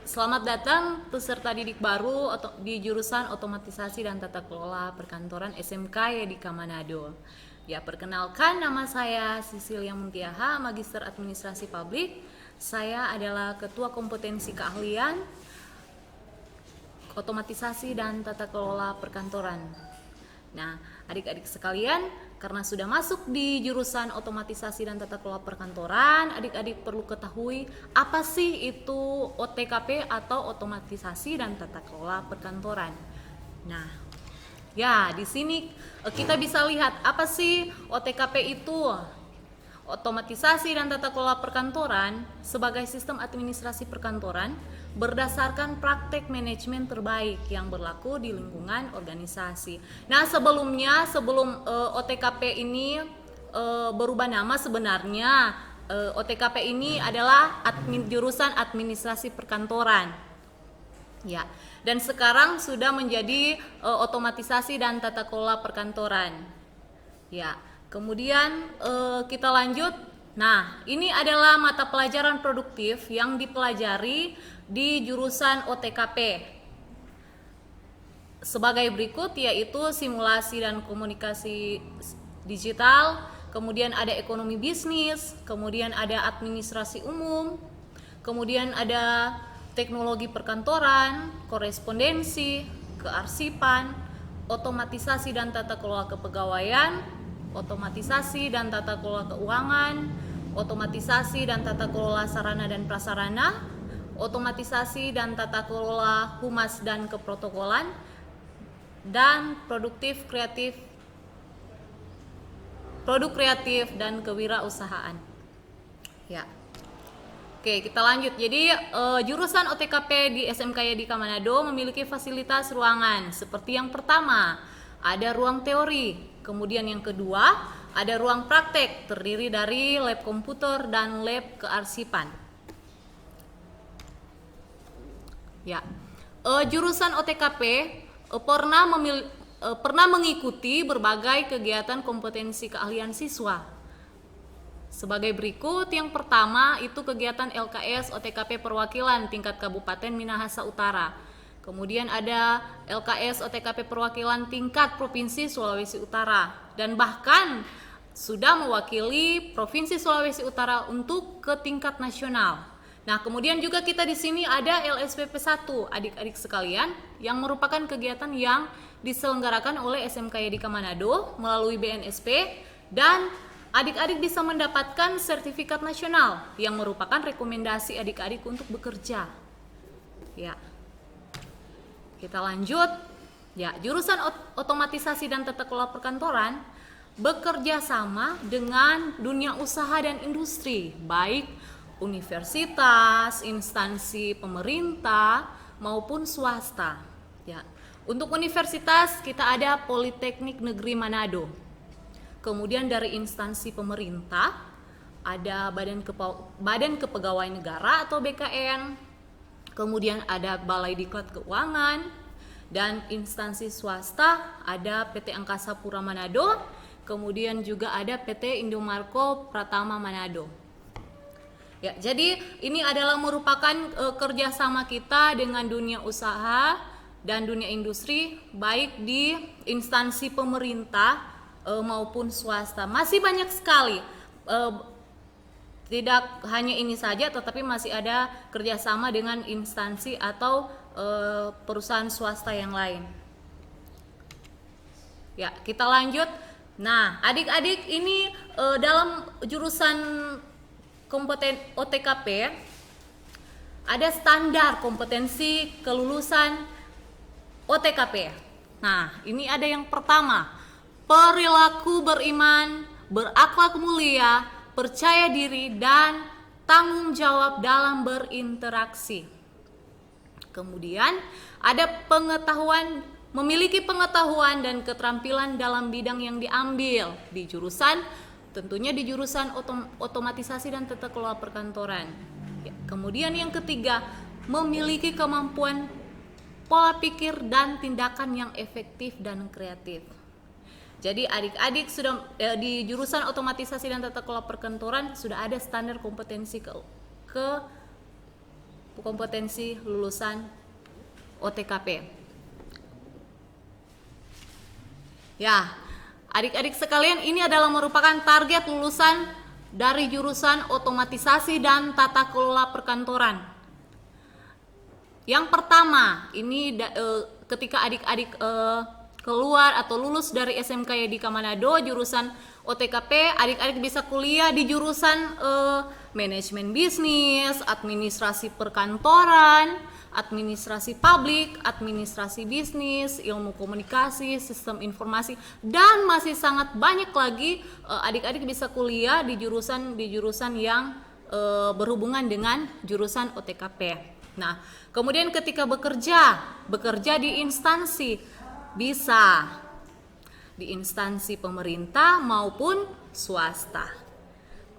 Selamat datang peserta didik baru di jurusan Otomatisasi dan Tata Kelola Perkantoran SMK Yadika Manado. Ya, perkenalkan, nama saya Sisilia Muntiaha, Magister Administrasi Publik. Saya adalah Ketua Kompetensi Keahlian Otomatisasi dan Tata Kelola Perkantoran. Nah, adik-adik sekalian, karena sudah masuk di jurusan Otomatisasi dan Tata Kelola Perkantoran, adik-adik perlu ketahui apa sih itu OTKP atau Otomatisasi dan Tata Kelola Perkantoran. Nah, ya di sini kita bisa lihat apa sih OTKP itu. Otomatisasi dan Tata Kelola Perkantoran sebagai sistem administrasi perkantoran berdasarkan praktek manajemen terbaik yang berlaku di lingkungan organisasi. Nah, sebelum OTKP ini berubah nama, sebenarnya OTKP ini adalah jurusan administrasi perkantoran. Ya, dan sekarang sudah menjadi otomatisasi dan tata kelola perkantoran. Ya, kemudian kita lanjut. Nah, ini adalah mata pelajaran produktif yang dipelajari di jurusan OTKP sebagai berikut, yaitu simulasi dan komunikasi digital, kemudian ada ekonomi bisnis, kemudian ada administrasi umum, kemudian ada teknologi perkantoran, korespondensi, kearsipan, otomatisasi dan tata kelola kepegawaian, otomatisasi dan tata kelola keuangan, otomatisasi dan tata kelola sarana dan prasarana, otomatisasi dan tata kelola humas dan keprotokolan, dan produk kreatif dan kewirausahaan. Ya. Oke, kita lanjut. Jadi jurusan OTKP di SMK Yadika Manado memiliki fasilitas ruangan seperti yang pertama, ada ruang teori. Kemudian yang kedua, ada ruang praktek terdiri dari lab komputer dan lab kearsipan. Ya, jurusan OTKP pernah mengikuti berbagai kegiatan kompetensi keahlian siswa. Sebagai berikut, yang pertama itu kegiatan LKS OTKP perwakilan tingkat Kabupaten Minahasa Utara. Kemudian ada LKS OTKP perwakilan tingkat Provinsi Sulawesi Utara, dan bahkan sudah mewakili Provinsi Sulawesi Utara untuk ke tingkat nasional. Nah, kemudian juga kita di sini ada LSPP 1, adik-adik sekalian, yang merupakan kegiatan yang diselenggarakan oleh SMK Yadika Manado melalui BNSP, dan adik-adik bisa mendapatkan sertifikat nasional yang merupakan rekomendasi adik-adik untuk bekerja. Ya. Kita lanjut. Ya, jurusan Otomatisasi dan Tata Kelola Perkantoran bekerja sama dengan dunia usaha dan industri, baik universitas, instansi pemerintah maupun swasta. Ya. Untuk universitas kita ada Politeknik Negeri Manado. Kemudian dari instansi pemerintah ada Badan Kepegawaian Negara atau BKN. Kemudian ada Balai Diklat Keuangan, dan instansi swasta ada PT Angkasa Pura Manado, kemudian juga ada PT Indomarko Pratama Manado. Ya, jadi ini adalah merupakan kerjasama kita dengan dunia usaha dan dunia industri, baik di instansi pemerintah maupun swasta. Masih banyak sekali. Tidak hanya ini saja, tetapi masih ada kerjasama dengan instansi atau perusahaan swasta yang lain. Ya, kita lanjut. Nah, adik-adik ini dalam jurusan OTKP ada standar kompetensi kelulusan OTKP. Nah, ini ada yang pertama, perilaku beriman, berakhlak mulia, percaya diri, dan tanggung jawab dalam berinteraksi. Kemudian ada memiliki pengetahuan dan keterampilan dalam bidang yang diambil di jurusan, tentunya di jurusan Otomatisasi dan Tata Kelola Perkantoran. Ya, kemudian yang ketiga, memiliki kemampuan pola pikir dan tindakan yang efektif dan kreatif. Jadi adik-adik sudah di jurusan Otomatisasi dan Tata Kelola Perkantoran sudah ada standar kompetensi kompetensi lulusan OTKP. Ya, adik-adik sekalian, ini adalah merupakan target lulusan dari jurusan otomatisasi dan tata kelola perkantoran. Yang pertama, ini ketika adik-adik keluar atau lulus dari SMK Yadika Manado jurusan OTKP, adik-adik bisa kuliah di jurusan manajemen bisnis, administrasi perkantoran, administrasi publik, administrasi bisnis, ilmu komunikasi, sistem informasi, dan masih sangat banyak lagi. Adik-adik bisa kuliah di jurusan yang berhubungan dengan jurusan OTKP. Nah, kemudian ketika bekerja di instansi, bisa di instansi pemerintah maupun swasta.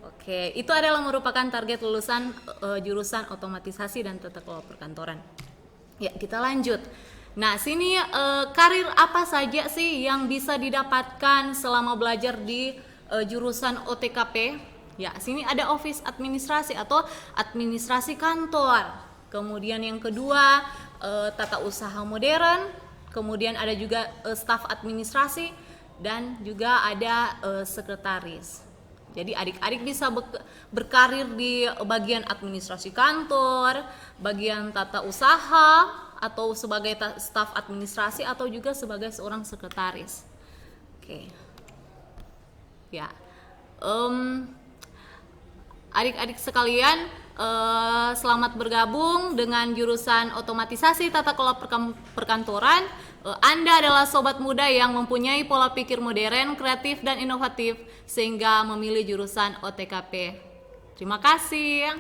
Oke, itu adalah merupakan target lulusan jurusan otomatisasi dan tata kelola perkantoran. Ya, kita lanjut. Nah, sini karir apa saja sih yang bisa didapatkan selama belajar di jurusan OTKP? Ya, sini ada office administrasi atau administrasi kantor. Kemudian yang kedua, tata usaha modern. Kemudian ada juga staf administrasi dan juga ada sekretaris. Jadi adik-adik bisa berkarir di bagian administrasi kantor, bagian tata usaha, atau sebagai staf administrasi, atau juga sebagai seorang sekretaris. Oke. Ya. Adik-adik sekalian, selamat bergabung dengan jurusan otomatisasi tata kelola perkantoran. Anda adalah sobat muda yang mempunyai pola pikir modern, kreatif, dan inovatif sehingga memilih jurusan OTKP. Terima kasih.